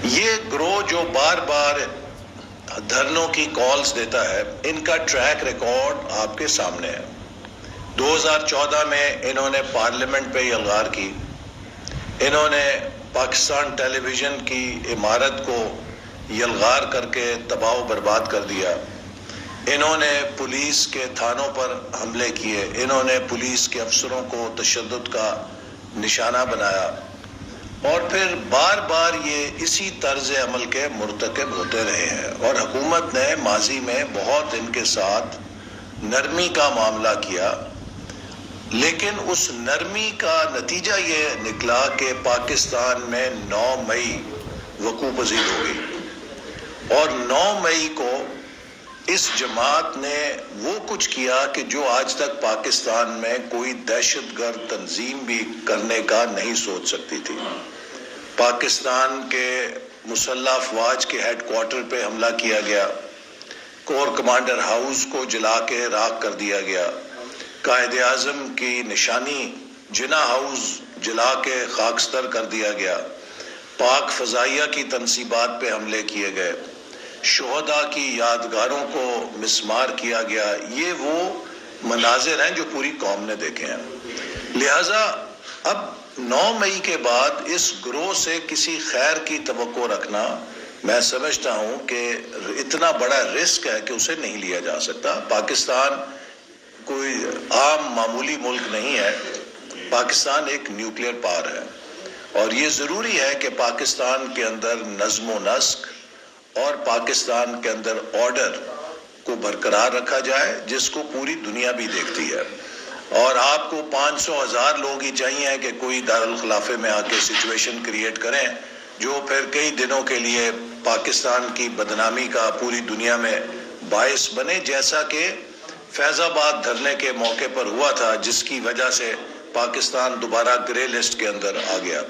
یہ گروہ جو بار بار دھرنوں کی کالز دیتا ہے، ان کا ٹریک ریکارڈ آپ کے سامنے ہے۔ 2014 میں انہوں نے پارلیمنٹ پہ یلغار کی، انہوں نے پاکستان ٹیلی ویژن کی عمارت کو یلغار کر کے تباہ و برباد کر دیا، انہوں نے پولیس کے تھانوں پر حملے کیے، انہوں نے پولیس کے افسروں کو تشدد کا نشانہ بنایا، اور پھر بار بار یہ اسی طرز عمل کے مرتکب ہوتے رہے ہیں۔ اور حکومت نے ماضی میں بہت ان کے ساتھ نرمی کا معاملہ کیا، لیکن اس نرمی کا نتیجہ یہ نکلا کہ پاکستان میں 9 مئی وقوع پذیر ہو گئی، اور 9 مئی کو اس جماعت نے وہ کچھ کیا کہ جو آج تک پاکستان میں کوئی دہشت گرد تنظیم بھی کرنے کا نہیں سوچ سکتی تھی۔ پاکستان کے مسلح افواج کے ہیڈ کوارٹر پہ حملہ کیا گیا، کور کمانڈر ہاؤس کو جلا کے راکھ کر دیا گیا، قائد اعظم کی نشانی جناح ہاؤس جلا کے خاکستر کر دیا گیا، پاک فضائیہ کی تنصیبات پہ حملے کیے گئے، شہداء کی یادگاروں کو مسمار کیا گیا۔ یہ وہ مناظر ہیں جو پوری قوم نے دیکھے ہیں۔ لہٰذا اب 9 مئی کے بعد اس گروہ سے کسی خیر کی توقع رکھنا، میں سمجھتا ہوں کہ اتنا بڑا رسک ہے کہ اسے نہیں لیا جا سکتا۔ پاکستان کوئی عام معمولی ملک نہیں ہے، پاکستان ایک نیوکلیئر پاور ہے، اور یہ ضروری ہے کہ پاکستان کے اندر نظم و نسق اور پاکستان کے اندر آرڈر کو برقرار رکھا جائے، جس کو پوری دنیا بھی دیکھتی ہے۔ اور آپ کو 500,000 لوگ ہی چاہیے کہ کوئی دارالخلافے میں آ کے سچویشن کریٹ کریں جو پھر کئی دنوں کے لیے پاکستان کی بدنامی کا پوری دنیا میں باعث بنے، جیسا کہ فیض آباد دھرنے کے موقع پر ہوا تھا، جس کی وجہ سے پاکستان دوبارہ گرے لسٹ کے اندر آ گیا۔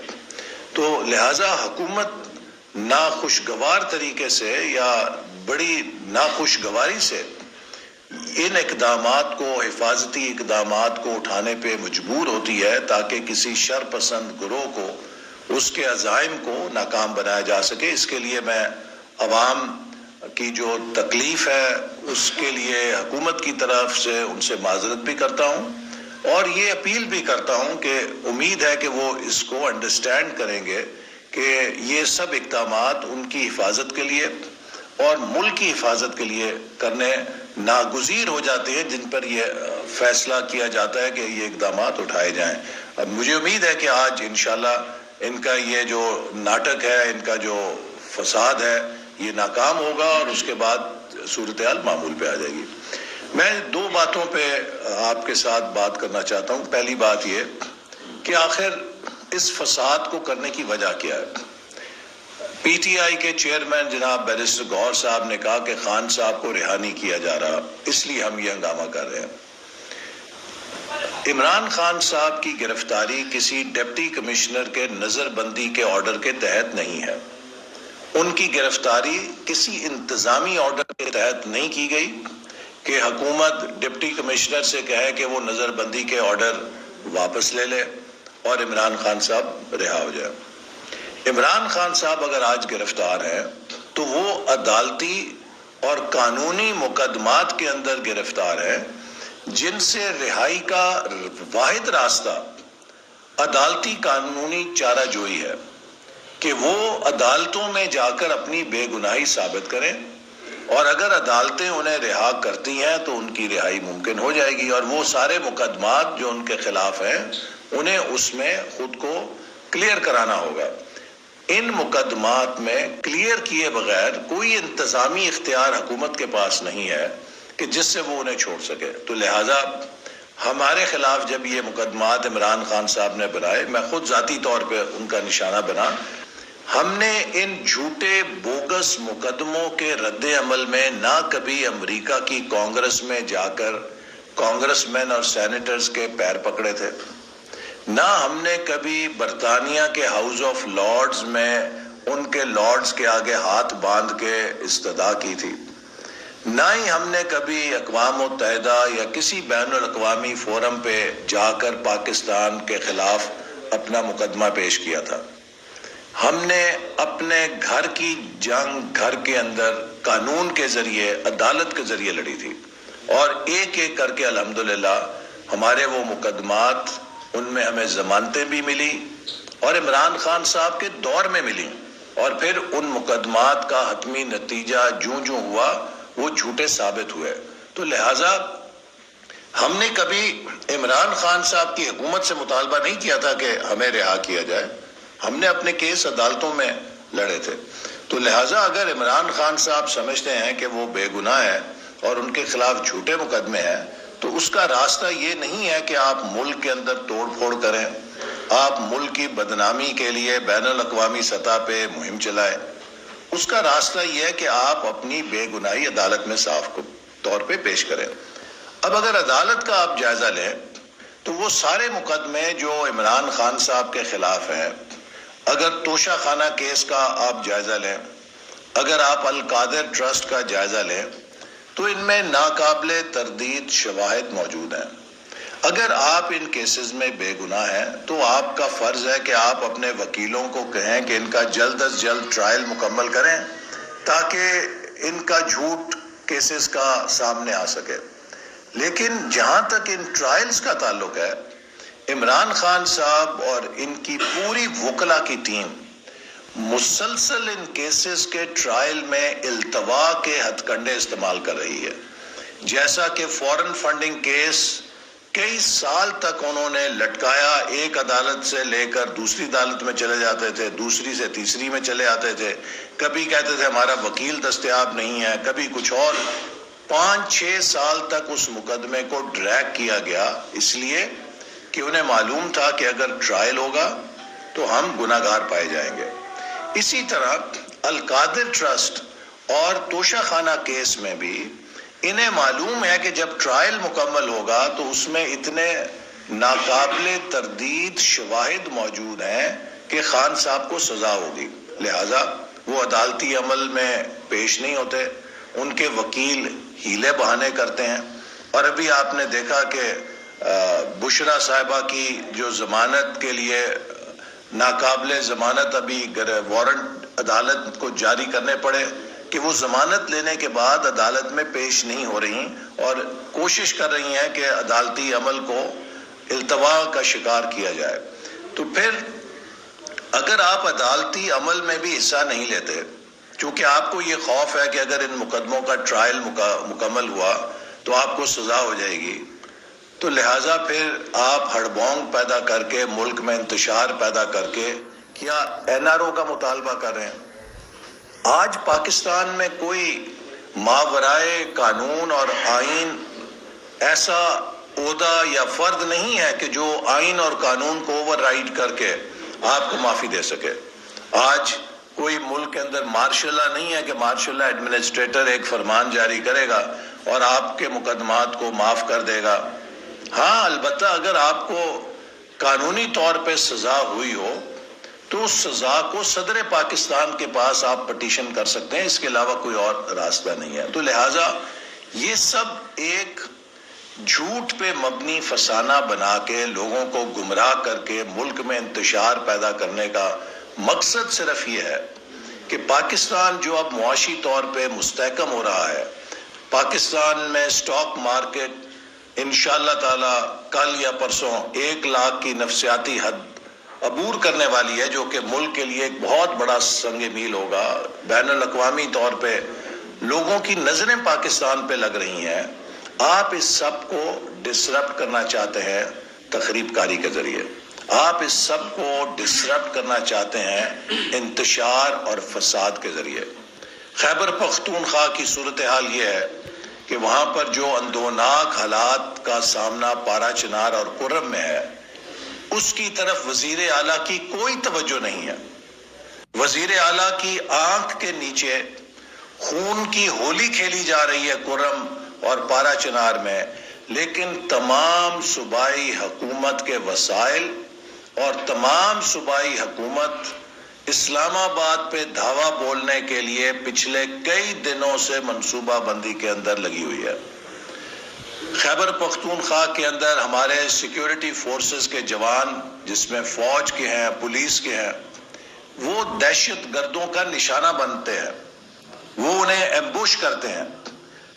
تو لہٰذا حکومت ناخوشگوار طریقے سے یا بڑی ناخوشگواری سے ان اقدامات کو، حفاظتی اقدامات کو اٹھانے پہ مجبور ہوتی ہے تاکہ کسی شر پسند گروہ کو اس کے عزائم کو ناکام بنایا جا سکے۔ اس کے لیے میں عوام کی جو تکلیف ہے اس کے لیے حکومت کی طرف سے ان سے معذرت بھی کرتا ہوں، اور یہ اپیل بھی کرتا ہوں کہ امید ہے کہ وہ اس کو انڈرسٹینڈ کریں گے کہ یہ سب اقدامات ان کی حفاظت کے لیے اور ملک کی حفاظت کے لیے کرنے ناگزیر ہو جاتے ہیں، جن پر یہ فیصلہ کیا جاتا ہے کہ یہ اقدامات اٹھائے جائیں۔ اب مجھے امید ہے کہ آج انشاءاللہ ان کا یہ جو ناٹک ہے، ان کا جو فساد ہے، یہ ناکام ہوگا، اور اس کے بعد صورتحال معمول پہ آ جائے گی۔ میں 2 باتوں پہ آپ کے ساتھ بات کرنا چاہتا ہوں۔ پہلی بات یہ کہ آخر اس فساد کو کرنے کی وجہ کیا ہے۔ پی ٹی آئی کے چیئرمین جناب بیرسٹر گوہر صاحب نے کہا کہ خان صاحب کو رہا نہیں کیا جا رہا، اس لیے ہم یہ ہنگامہ کر رہے ہیں۔ عمران خان صاحب کی گرفتاری کسی ڈپٹی کمشنر کے نظر بندی کے آرڈر کے تحت نہیں ہے، ان کی گرفتاری کسی انتظامی آرڈر کے تحت نہیں کی گئی کہ حکومت ڈپٹی کمشنر سے کہے کہ وہ نظر بندی کے آرڈر واپس لے لے اور عمران خان صاحب رہا ہو جائے۔ عمران خان صاحب اگر آج گرفتار ہیں تو وہ عدالتی اور قانونی مقدمات کے اندر گرفتار ہیں، جن سے رہائی کا واحد راستہ عدالتی قانونی چارہ جوئی ہے کہ وہ عدالتوں میں جا کر اپنی بے گناہی ثابت کریں، اور اگر عدالتیں انہیں رہا کرتی ہیں تو ان کی رہائی ممکن ہو جائے گی، اور وہ سارے مقدمات جو ان کے خلاف ہیں انہیں اس میں خود کو کلیئر کرانا ہوگا۔ ان مقدمات میں کلیئر کیے بغیر کوئی انتظامی اختیار حکومت کے پاس نہیں ہے کہ جس سے وہ انہیں چھوڑ سکے۔ تو لہٰذا ہمارے خلاف جب یہ مقدمات عمران خان صاحب نے بنائے، میں خود ذاتی طور پہ ان کا نشانہ بنا، ہم نے ان جھوٹے بوگس مقدموں کے رد عمل میں نہ کبھی امریکہ کی کانگریس میں جا کر کانگریس مین اور سینیٹرز کے پیر پکڑے تھے، نہ ہم نے کبھی برطانیہ کے ہاؤس آف لارڈز میں ان کے لارڈز کے آگے ہاتھ باندھ کے استدعا کی تھی، نہ ہی ہم نے کبھی اقوام متحدہ یا کسی بین الاقوامی فورم پہ جا کر پاکستان کے خلاف اپنا مقدمہ پیش کیا تھا۔ ہم نے اپنے گھر کی جنگ گھر کے اندر قانون کے ذریعے، عدالت کے ذریعے لڑی تھی، اور ایک ایک کر کے الحمدللہ ہمارے وہ مقدمات، ان میں ہمیں ضمانتیں بھی ملی اور عمران خان صاحب کے دور میں ملی، اور پھر ان مقدمات کا حتمی نتیجہ جوں جوں ہوا وہ جھوٹے ثابت ہوئے۔ تو لہٰذا ہم نے کبھی عمران خان صاحب کی حکومت سے مطالبہ نہیں کیا تھا کہ ہمیں رہا کیا جائے، ہم نے اپنے کیس عدالتوں میں لڑے تھے۔ تو لہٰذا اگر عمران خان صاحب سمجھتے ہیں کہ وہ بے گناہ ہے اور ان کے خلاف جھوٹے مقدمے ہیں، تو اس کا راستہ یہ نہیں ہے کہ آپ ملک کے اندر توڑ پھوڑ کریں، آپ ملک کی بدنامی کے لیے بین الاقوامی سطح پہ مہم چلائیں۔ اس کا راستہ یہ ہے کہ آپ اپنی بے گناہی عدالت میں صاف طور پہ پیش کریں۔ اب اگر عدالت کا آپ جائزہ لیں تو وہ سارے مقدمے جو عمران خان صاحب کے خلاف ہیں، اگر توشہ خانہ کیس کا آپ جائزہ لیں، اگر آپ القادر ٹرسٹ کا جائزہ لیں، تو ان میں ناقابل تردید شواہد موجود ہیں۔ اگر آپ ان کیسز میں بے گناہ ہیں تو آپ کا فرض ہے کہ آپ اپنے وکیلوں کو کہیں کہ ان کا جلد از جلد ٹرائل مکمل کریں تاکہ ان کا جھوٹ کیسز کا سامنے آ سکے۔ لیکن جہاں تک ان ٹرائلز کا تعلق ہے، عمران خان صاحب اور ان کی پوری وکلا کی ٹیم مسلسل ان کیسز کے ٹرائل میں التوا کے ہتھ کنڈے استعمال کر رہی ہے۔ جیسا کہ فورن فنڈنگ کیس کئی سال تک انہوں نے لٹکایا، ایک عدالت سے لے کر دوسری عدالت میں چلے جاتے تھے، دوسری سے تیسری میں چلے آتے تھے، کبھی کہتے تھے ہمارا وکیل دستیاب نہیں ہے، کبھی کچھ اور۔ 5-6 سال تک اس مقدمے کو ڈریگ کیا گیا، اس لیے کہ انہیں معلوم تھا کہ اگر ٹرائل ہوگا تو ہم گناہگار پائے جائیں گے۔ اسی طرح القادر ٹرسٹ اور توشہ خانہ کیس میں بھی انہیں معلوم ہے کہ جب ٹرائل مکمل ہوگا تو اس میں اتنے ناقابل تردید شواہد موجود ہیں کہ خان صاحب کو سزا ہوگی، لہٰذا وہ عدالتی عمل میں پیش نہیں ہوتے، ان کے وکیل ہیلے بہانے کرتے ہیں۔ اور ابھی آپ نے دیکھا کہ بشرا صاحبہ کی جو ضمانت کے لیے ناقابل ضمانت ابھی وارنٹ عدالت کو جاری کرنے پڑے کہ وہ ضمانت لینے کے بعد عدالت میں پیش نہیں ہو رہی اور کوشش کر رہی ہیں کہ عدالتی عمل کو التوا کا شکار کیا جائے۔ تو پھر اگر آپ عدالتی عمل میں بھی حصہ نہیں لیتے، چونکہ آپ کو یہ خوف ہے کہ اگر ان مقدموں کا ٹرائل مکمل ہوا تو آپ کو سزا ہو جائے گی، تو لہٰذا پھر آپ ہڑبونگ پیدا کر کے ملک میں انتشار پیدا کر کے کیا NRO کا مطالبہ کر رہے ہیں؟ آج پاکستان میں کوئی ماورائے قانون اور آئین ایسا عہدہ یا فرد نہیں ہے کہ جو آئین اور قانون کو اوور رائڈ کر کے آپ کو معافی دے سکے۔ آج کوئی ملک کے اندر مارشل لا نہیں ہے کہ مارشل لا ایڈمنسٹریٹر ایک فرمان جاری کرے گا اور آپ کے مقدمات کو معاف کر دے گا۔ ہاں، البتہ اگر آپ کو قانونی طور پہ سزا ہوئی ہو تو اس سزا کو صدر پاکستان کے پاس آپ پٹیشن کر سکتے ہیں، اس کے علاوہ کوئی اور راستہ نہیں ہے۔ تو لہٰذا یہ سب ایک جھوٹ پہ مبنی فسانہ بنا کے لوگوں کو گمراہ کر کے ملک میں انتشار پیدا کرنے کا مقصد صرف یہ ہے کہ پاکستان جو اب معاشی طور پہ مستحکم ہو رہا ہے، پاکستان میں سٹاک مارکیٹ انشاءاللہ تعالی کل یا پرسوں 1 لاکھ کی نفسیاتی حد عبور کرنے والی ہے، جو کہ ملک کے لیے ایک بہت بڑا سنگ میل ہوگا۔ بین الاقوامی طور پہ لوگوں کی نظریں پاکستان پہ لگ رہی ہیں۔ آپ اس سب کو ڈسرپٹ کرنا چاہتے ہیں تخریب کاری کے ذریعے، آپ اس سب کو ڈسرپٹ کرنا چاہتے ہیں انتشار اور فساد کے ذریعے۔ خیبر پختونخوا کی صورتحال یہ ہے کہ وہاں پر جو اندوناک حالات کا سامنا پارا چنار اور کرم میں ہے، اس کی طرف وزیر اعلیٰ کی کوئی توجہ نہیں ہے۔ وزیر اعلیٰ کی آنکھ کے نیچے خون کی ہولی کھیلی جا رہی ہے کرم اور پارا چنار میں، لیکن تمام صوبائی حکومت کے وسائل اور تمام صوبائی حکومت اسلام آباد پہ دھاوا بولنے کے لیے پچھلے کئی دنوں سے منصوبہ بندی کے اندر لگی ہوئی ہے۔ خیبر پختونخوا کے اندر ہمارے سیکیورٹی فورسز کے جوان، جس میں فوج کے ہیں، پولیس کے ہیں، وہ دہشت گردوں کا نشانہ بنتے ہیں، وہ انہیں ایمبوش کرتے ہیں،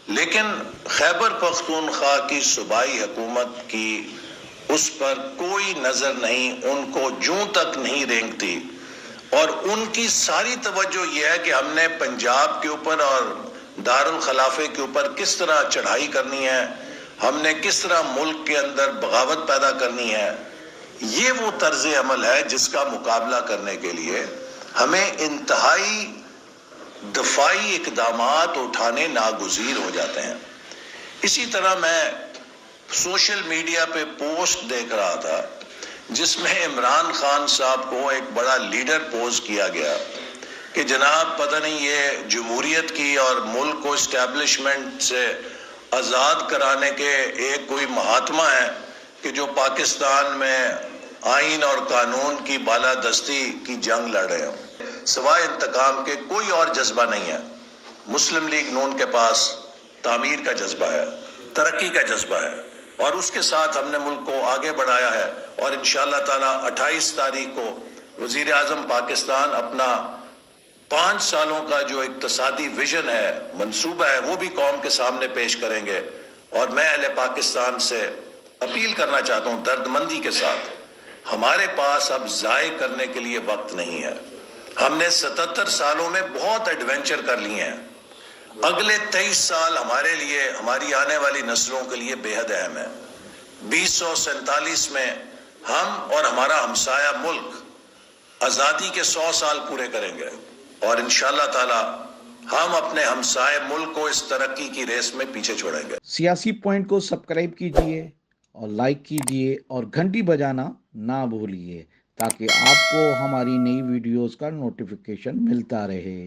لیکن خیبر پختونخوا کی صوبائی حکومت کی اس پر کوئی نظر نہیں، ان کو جوں تک نہیں رینگتی، اور ان کی ساری توجہ یہ ہے کہ ہم نے پنجاب کے اوپر اور دارالخلافے کے اوپر کس طرح چڑھائی کرنی ہے، ہم نے کس طرح ملک کے اندر بغاوت پیدا کرنی ہے۔ یہ وہ طرز عمل ہے جس کا مقابلہ کرنے کے لیے ہمیں انتہائی دفاعی اقدامات اٹھانے ناگزیر ہو جاتے ہیں۔ اسی طرح میں سوشل میڈیا پہ پوسٹ دیکھ رہا تھا جس میں عمران خان صاحب کو ایک بڑا لیڈر پوز کیا گیا کہ جناب پتہ نہیں یہ جمہوریت کی اور ملک کو اسٹیبلشمنٹ سے آزاد کرانے کے ایک کوئی مہاتما ہے کہ جو پاکستان میں آئین اور قانون کی بالادستی کی جنگ لڑ رہے ہوں، سوائے انتقام کے کوئی اور جذبہ نہیں ہے۔ مسلم لیگ نون کے پاس تعمیر کا جذبہ ہے، ترقی کا جذبہ ہے، اور اس کے ساتھ ہم نے ملک کو آگے بڑھایا ہے، اور انشاءاللہ تعالی 28 تاریخ کو وزیر اعظم پاکستان اپنا 5 سالوں کا جو اقتصادی ویژن ہے، منصوبہ ہے، وہ بھی قوم کے سامنے پیش کریں گے۔ اور میں اہل پاکستان سے اپیل کرنا چاہتا ہوں درد مندی کے ساتھ، ہمارے پاس اب ضائع کرنے کے لیے وقت نہیں ہے۔ ہم نے 77 سالوں میں بہت ایڈونچر کر لیے ہیں، اگلے 23 سال ہمارے لیے، ہماری آنے والی نسلوں کے لیے بے حد اہم ہے۔ 2047 میں ہم اور ہمارا ہمسایہ ملک آزادی کے 100 سال پورے کریں گے، اور انشاءاللہ تعالی ہم اپنے ہمسائے ملک کو اس ترقی کی ریس میں پیچھے چھوڑیں گے۔ سیاسی پوائنٹ کو سبسکرائب کیجئے اور لائک کیجئے اور گھنٹی بجانا نہ بھولیے تاکہ آپ کو ہماری نئی ویڈیوز کا نوٹیفیکیشن ملتا رہے۔